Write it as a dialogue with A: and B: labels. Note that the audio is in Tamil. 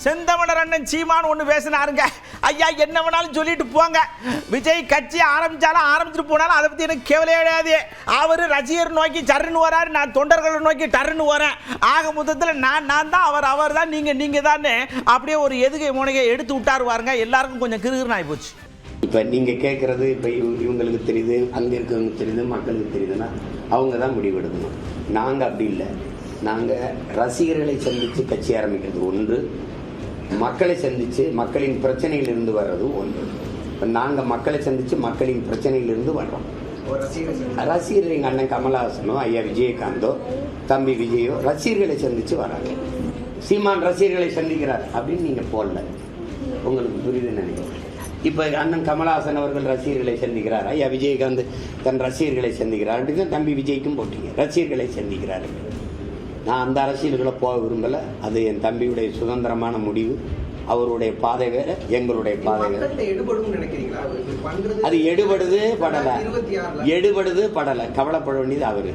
A: செந்தமிழர் அண்ணன் சீமான் ஒன்று பேசினாருங்க. ஐயா என்ன வேணாலும் சொல்லிட்டு போங்க, விஜய் கட்சி ஆரம்பிச்சாலும் ஆரம்பிச்சுட்டு போனாலும் அதை பற்றி எனக்கு கேவலையே கிடையாது. அவர் ரசிகர் நோக்கி சருன்னு வராரு, நான் தொண்டர்களை நோக்கி டருன்னு வரேன். ஆக மொத்தத்தில் நான் தான், அவர் தான், நீங்கள் தானே அப்படியே ஒரு எதுகை முனைகை எடுத்து விட்டாரு பாருங்க. எல்லாருக்கும் கொஞ்சம் கிருகிருன்னு ஆகி போச்சு.
B: இப்போ நீங்கள் கேட்குறது இப்போ இவங்களுக்கு தெரியுது, அங்கே இருக்கிறவங்களுக்கு தெரியுது, மக்களுக்கு தெரியுதுன்னா அவங்க தான் முடிவெடுக்கணும். நாங்கள் அப்படி இல்லை. நாங்கள் ரசிகர்களை சந்தித்து கட்சி ஆரம்பிக்கிறது ஒன்று, மக்களை சந்தித்து மக்களின் பிரச்சனையிலிருந்து வர்றது ஒன்று. இப்போ நாங்கள் மக்களை சந்தித்து மக்களின் பிரச்சனையிலிருந்து வர்றோம். ரசிகர்கள் எங்கள் அண்ணன் கமலஹாசனோ ஐயா விஜயகாந்தோ தம்பி விஜயோ ரசிகர்களை சந்தித்து வராங்க. சீமான் ரசிகர்களை சந்திக்கிறார் அப்படின்னு நீங்கள் போடல, உங்களுக்கு புரியுதுன்னு நினைக்கிறேன். இப்போ அண்ணன் கமலஹாசன் அவர்கள் ரசிகர்களை சந்திக்கிறார், ஐயா விஜயகாந்த் தன் ரசிகர்களை சந்திக்கிறார் அப்படின்னு தம்பி விஜய்க்கும் போட்டீங்க, ரசிகர்களை சந்திக்கிறார். நான் அந்த அரசியல்களை போக விரும்பலை. அது என் தம்பியுடைய சுதந்திரமான முடிவு. அவருடைய பாதை வேற, எங்களுடைய பாதை வேற. அது எடுபடுது படலை, கவலைப்பட வேண்டியது அவரு.